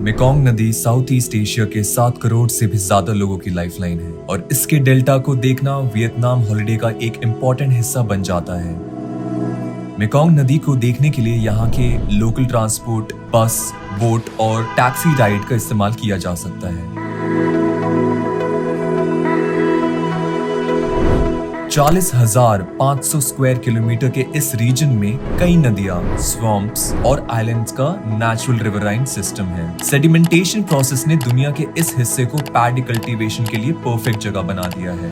Mekong नदी south east Asia के 7 करोड़ से भी ज्यादा लोगों की लाइफलाइन है और इसके डेल्टा को देखना वियतनाम हॉलिडे का एक इम्पोर्टेंट हिस्सा बन जाता है। मेकोंग नदी को देखने के लिए यहाँ के लोकल ट्रांसपोर्ट, बस, बोट और टैक्सी राइड का इस्तेमाल किया जा सकता है। 40,500 स्क्वायर किलोमीटर के इस रीजन में कई नदियां, स्वैम्प्स और आइलैंड्स का नेचुरल रिवराइन सिस्टम है। सेडिमेंटेशन प्रोसेस ने दुनिया के इस हिस्से को पैडी कल्टीवेशन के लिए परफेक्ट जगह बना दिया है।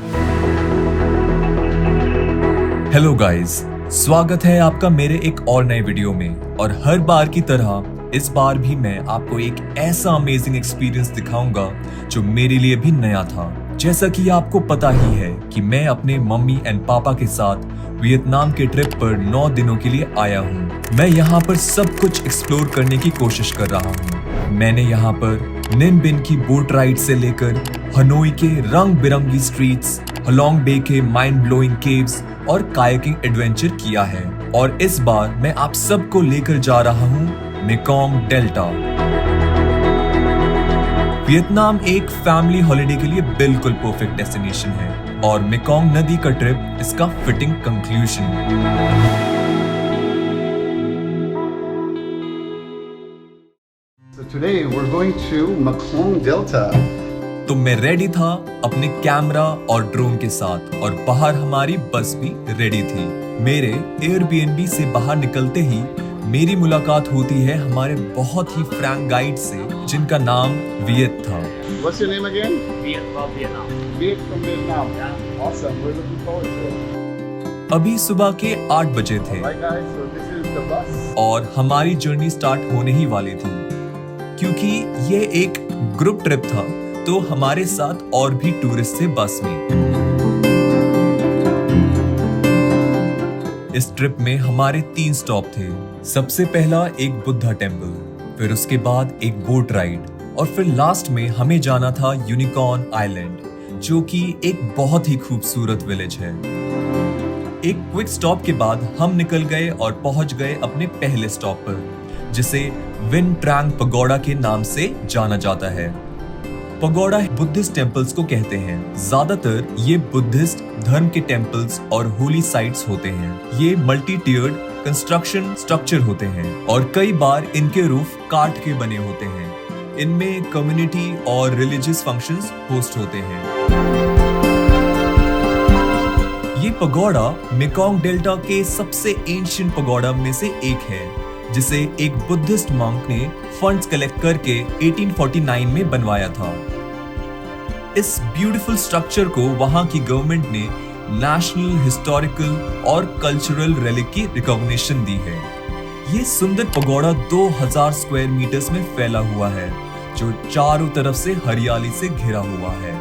हेलो गाइस, स्वागत है आपका मेरे एक और नए वीडियो में। और हर बार की तरह इस बार भी मैं आपको एक ऐसा अमेजिंग एक्सपीरियंस दिखाऊंगा जो मेरे लिए भी नया था। जैसा कि आपको पता ही है कि मैं अपने मम्मी एंड पापा के साथ वियतनाम के ट्रिप पर 9 दिनों के लिए आया हूँ। मैं यहाँ पर सब कुछ एक्सप्लोर करने की कोशिश कर रहा हूँ। मैंने यहाँ पर निन बिन की बोट राइड से लेकर हनोई के रंग बिरंगी स्ट्रीट्स, हलोंग बे के माइंड ब्लोइंग केव्स और कायाकिंग एडवेंचर किया है। और इस बार मैं आप सबको लेकर जा रहा हूँ मेकोंग डेल्टा। वियतनाम एक फैमिली हॉलिडे के लिए बिल्कुल परफेक्ट डेस्टिनेशन है और मेकोंग नदी का ट्रिप इसका fitting conclusion. So today we're going to Mekong Delta. तो मैं रेडी था अपने कैमरा और ड्रोन के साथ और बाहर हमारी बस भी रेडी थी। मेरे एयरबीएनबी से बाहर निकलते ही मेरी मुलाकात होती है हमारे बहुत ही फ्रैंक गाइड से जिनका नाम वियत था। What's your name again? Viet from Vietnam. Viet from Vietnam. Awesome. We're looking forward to it. अभी सुबह के 8 बजे थे Alright guys, so this is the bus. और हमारी जर्नी स्टार्ट होने ही वाली थी। क्योंकि ये एक ग्रुप ट्रिप था तो हमारे साथ और भी टूरिस्ट थे बस में। इस ट्रिप में हमारे 3 स्टॉप थे। सबसे पहला एक बुद्धा टेम्पल, फिर उसके बाद एक बोट राइड और फिर लास्ट में हमें जाना था यूनिकॉर्न आइलैंड, जो कि एक बहुत ही खूबसूरत विलेज है। एक क्विक स्टॉप के बाद हम निकल गए और पहुंच गए अपने पहले स्टॉप पर, जिसे विन ट्रैंग पगोड़ा के नाम से जाना जाता है। पगोड़ा बुद्धिस्ट टेम्पल्स को कहते हैं। ज्यादातर ये बुद्धिस्ट धर्म के टेम्पल्स और होली साइट्स होते हैं। ये मल्टी टियर्ड कंस्ट्रक्शन स्ट्रक्चर होते हैं और कई बार इनके रूफ काठ के बने होते हैं। इनमें कम्युनिटी और रिलीजियस फंक्शंस होस्ट होते हैं। ये पगोड़ा मेकोंग डेल्टा के सबसे एंशिएंट पगोड़ा में से एक है, जिसे एक बुद्धिस्ट मॉन्क ने फंड्स कलेक्ट करके 1849 में बनवाया था। इस ब्यूटीफुल स्ट्रक्चर को वहां की गवर्नमेंट ने नेशनल हिस्टोरिकल और कल्चरल रेलिक की रिकॉग्निशन दी है। ये सुंदर पगोड़ा 2000 स्क्वायर मीटर्स में फैला हुआ है, जो चारों तरफ से हरियाली से घिरा हुआ है।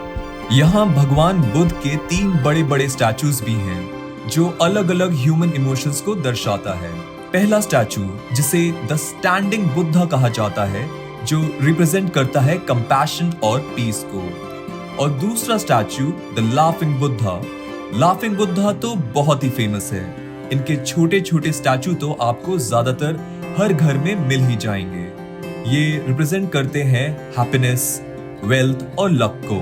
यहाँ भगवान बुद्ध के 3 बड़े बड़े स्टैचूज भी हैं, जो अलग अलग ह्यूमन इमोशंस को दर्शाता है। पहला स्टैचू, जिसे द स्टैंडिंग बुद्धा कहा जाता है, जो रिप्रेजेंट करता है कंपैशन और पीस को। और दूसरा statue the laughing Buddha. Laughing Buddha तो बहुत ही फेमस है। इनके छोटे छोटे स्टैचू तो आपको ज्यादातर हर घर में मिल ही जाएंगे। ये रिप्रेजेंट करते हैं हैप्पीनेस, वेल्थ और लक को।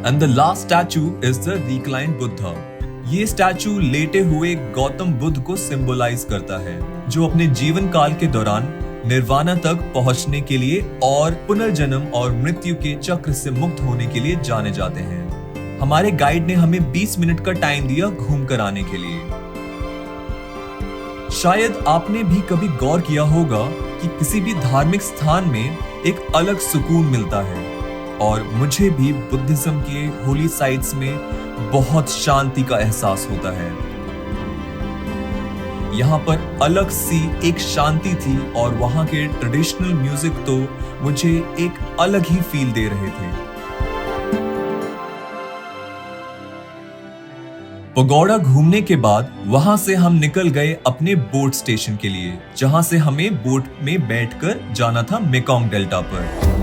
And the last statue is the reclined Buddha. ये स्टैचू लेटे हुए गौतम बुद्ध को सिंबलाइज करता है, जो अपने जीवन काल के दौरान निर्वाणा तक पहुंचने के लिए और पुनर्जन्म और मृत्यु के चक्र से मुक्त होने के लिए जाने जाते हैं। हमारे गाइड ने हमें 20 मिनट का टाइम दिया घूम कर आने के लिए। शायद आपने भी कभी गौर किया होगा कि किसी भी धार्मिक स्थान में एक अलग सुकून मिलता है, और मुझे भी बुद्धिज्म के होली साइट्स में बहुत शांति का एहसास होता है। यहाँ पर अलग सी एक शांति थी और वहाँ के ट्रेडिशनल म्यूजिक तो मुझे एक अलग ही फील दे रहे थे। पगोड़ा घूमने के बाद वहां से हम निकल गए अपने बोट स्टेशन के लिए, जहां से हमें बोट में बैठकर जाना था मेकोंग डेल्टा पर।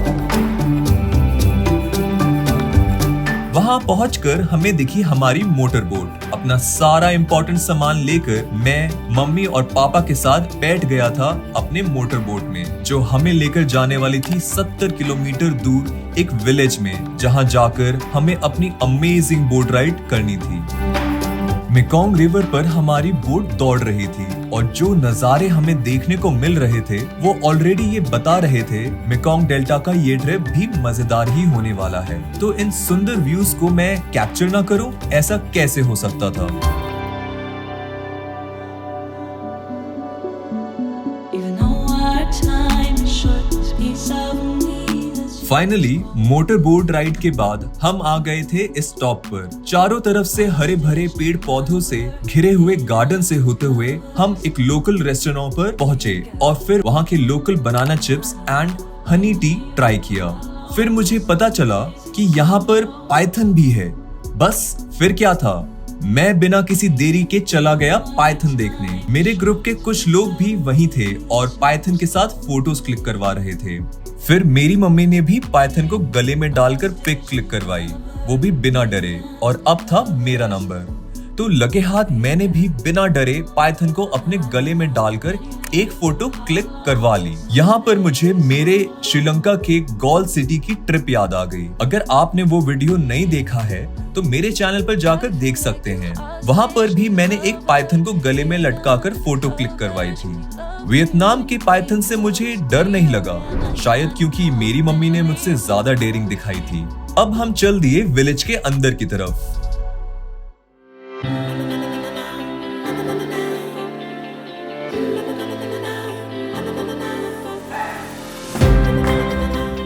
वहां पहुंचकर हमें दिखी हमारी मोटर बोट अपना सारा इम्पोर्टेंट सामान लेकर मैं मम्मी और पापा के साथ बैठ गया था अपने मोटर बोट में, जो हमें लेकर जाने वाली थी 70 किलोमीटर दूर एक विलेज में, जहां जाकर हमें अपनी अमेजिंग बोट राइड करनी थी। मेकोंग रिवर पर हमारी बोट दौड़ रही थी और जो नजारे हमें देखने को मिल रहे थे वो ऑलरेडी ये बता रहे थे मेकोंग डेल्टा का ये ट्रिप भी मजेदार ही होने वाला है। तो इन सुंदर व्यूज को मैं कैप्चर ना करूं, ऐसा कैसे हो सकता था। फाइनली मोटर बोट राइड के बाद हम आ गए थे इस स्टॉप पर। चारों तरफ से हरे भरे पेड़ पौधों से घिरे हुए गार्डन से होते हुए हम एक लोकल रेस्टोरेंट पर पहुंचे और फिर वहां के local banana chips and honey tea try किया। फिर मुझे पता चला कि यहाँ पर पाइथन भी है। बस फिर क्या था, मैं बिना किसी देरी के चला गया पाइथन देखने। मेरे ग्रुप के कुछ लोग भी वहीं थे और पाइथन के साथ फोटोज क्लिक करवा रहे थे। फिर मेरी मम्मी ने भी पाइथन को गले में डालकर पिक क्लिक करवाई, वो भी बिना डरे, और अब था मेरा नंबर। तो लगे हाथ मैंने भी बिना डरे पाइथन को अपने गले में डालकर एक फोटो क्लिक करवा ली। यहाँ पर मुझे मेरे श्रीलंका के गॉल सिटी की ट्रिप याद आ गई। अगर आपने वो वीडियो नहीं देखा है तो मेरे चैनल पर जाकर देख सकते हैं। वहाँ पर भी मैंने एक पाइथन को गले में लटकाकर फोटो क्लिक करवाई थी। वियतनाम के पाइथन से मुझे डर नहीं लगा, शायद क्योंकि मेरी मम्मी ने मुझसे ज्यादा डेयरिंग दिखाई थी। अब हम चल दिए विलेज के अंदर की तरफ।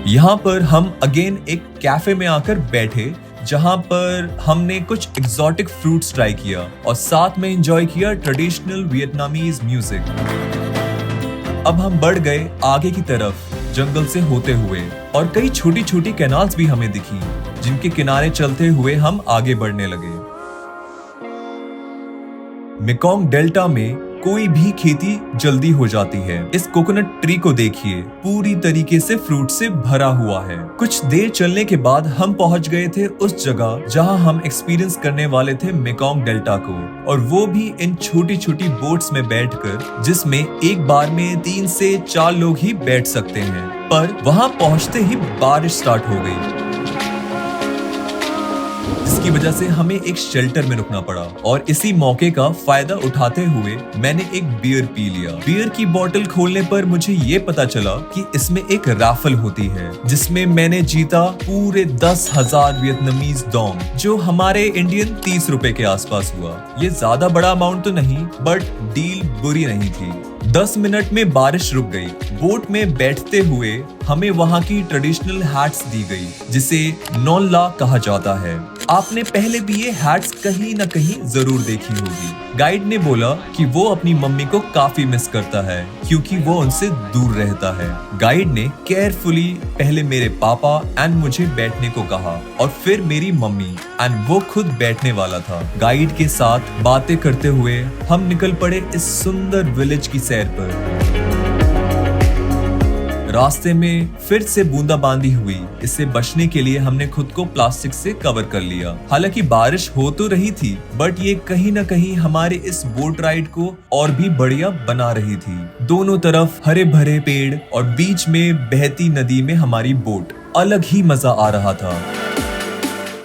यहाँ पर हम अगेन एक कैफे में आकर बैठे, जहाँ पर हमने कुछ एक्सोटिक फ्रूट्स ट्राई किया और साथ में एंजॉय किया ट्रेडिशनल वियतनामीज म्यूजिक। अब हम बढ़ गए आगे की तरफ जंगल से होते हुए और कई छोटी छोटी कैनाल्स भी हमें दिखी, जिनके किनारे चलते हुए हम आगे बढ़ने लगे। मेकोंग डेल्टा में कोई भी खेती जल्दी हो जाती है। इस कोकोनट ट्री को देखिए, पूरी तरीके से फ्रूट से भरा हुआ है। कुछ देर चलने के बाद हम पहुंच गए थे उस जगह जहां हम एक्सपीरियंस करने वाले थे मेकोंग डेल्टा को, और वो भी इन छोटी छोटी बोट्स में बैठकर, जिसमें एक बार में 3 से 4 लोग ही बैठ सकते हैं। पर वहां पहुंचते ही बारिश स्टार्ट हो गई, जिसकी वजह से हमें एक शेल्टर में रुकना पड़ा। और इसी मौके का फायदा उठाते हुए मैंने एक बियर पी लिया। बियर की बोतल खोलने पर मुझे ये पता चला कि इसमें एक राफल होती है, जिसमें मैंने जीता पूरे 10,000 वियतनामीज डोंग, जो हमारे इंडियन 30 रुपए के आसपास हुआ। ये ज्यादा बड़ा अमाउंट तो नहीं, बट डील बुरी नहीं थी। 10 मिनट में बारिश रुक गई। बोट में बैठते हुए हमें वहाँ की ट्रेडिशनल हैट्स दी गई, जिसे नॉन ला कहा जाता है। आपने पहले भी ये हैट्स कहीं न कहीं जरूर देखी होगी। गाइड ने बोला कि वो अपनी मम्मी को काफी मिस करता है, क्योंकि वो उनसे दूर रहता है। गाइड ने केयरफुली पहले मेरे पापा एंड मुझे बैठने को कहा और फिर मेरी मम्मी, एंड वो खुद बैठने वाला था। गाइड के साथ बातें करते हुए हम निकल पड़े इस सुंदर विलेज की सैर पर। रास्ते में फिर से बूंदाबांदी हुई। इससे बचने के लिए हमने खुद को प्लास्टिक से कवर कर लिया। हालांकि बारिश हो तो रही थी, बट ये कहीं न कहीं हमारे इस बोट राइड को और भी बढ़िया बना रही थी। दोनों तरफ हरे भरे पेड़ और बीच में बहती नदी में हमारी बोट, अलग ही मजा आ रहा था।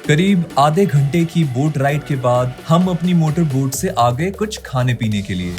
करीब आधे घंटे की बोट राइड के बाद हम अपनी मोटर बोट से आ गए कुछ खाने पीने के लिए।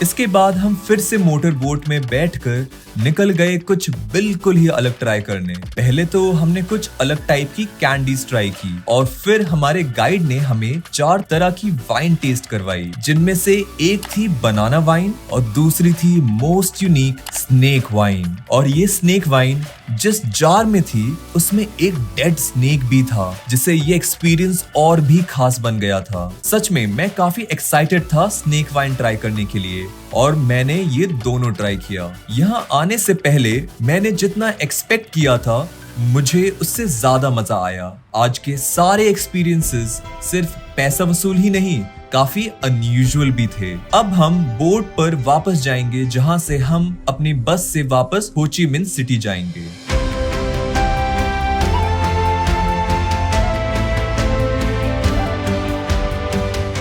इसके बाद हम फिर से मोटर बोट में बैठकर निकल गए कुछ बिल्कुल ही अलग ट्राई करने। पहले तो हमने कुछ अलग टाइप की कैंडीज ट्राई की और फिर हमारे गाइड ने हमें 4 तरह की वाइन टेस्ट करवाई, जिनमें से एक थी बनाना वाइन और दूसरी थी मोस्ट यूनिक स्नेक वाइन। और ये स्नेक वाइन जिस जार में थी उसमें एक डेड स्नेक भी था, जिससे ये एक्सपीरियंस और भी खास बन गया था। सच में मैं काफी एक्साइटेड था स्नेक वाइन ट्राई करने के लिए और मैंने ये दोनों ट्राई किया। यहाँ आने से पहले मैंने जितना एक्सपेक्ट किया था मुझे उससे ज्यादा मजा आया। आज के सारे एक्सपीरियंसेस सिर्फ पैसा वसूल ही नहीं, काफी अनयूजुअल भी थे। अब हम बोट पर वापस जाएंगे, जहां से हम अपनी बस से वापस हो ची मिन्ह सिटी जाएंगे।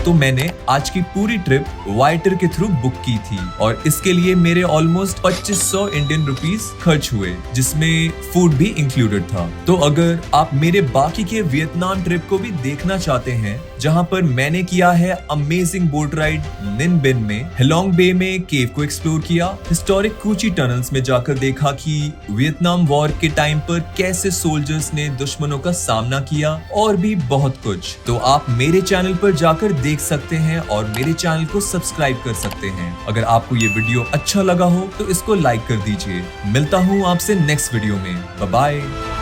तो मैंने आज की पूरी ट्रिप वाइटर के थ्रू बुक की थी और इसके लिए मेरे ऑलमोस्ट 2500 इंडियन रुपीस खर्च हुए, जिसमें फूड भी इंक्लूडेड था। तो अगर आप मेरे बाकी के वियतनाम ट्रिप को भी देखना चाहते हैं, जहां पर मैंने किया है अमेजिंग बोट राइड निन बिन में, हेलोंग बे में केव को एक्सप्लोर किया, हिस्टोरिक कूची टनल्स में जाकर देखा कि वियतनाम वॉर के टाइम पर कैसे सोल्जर्स ने दुश्मनों का सामना किया, और भी बहुत कुछ, तो आप मेरे चैनल पर जाकर देख सकते हैं और मेरे चैनल को सब्सक्राइब कर सकते हैं। अगर आपको ये वीडियो अच्छा लगा हो तो इसको लाइक कर दीजिए। मिलता हूँ आपसे नेक्स्ट वीडियो में। Bye bye.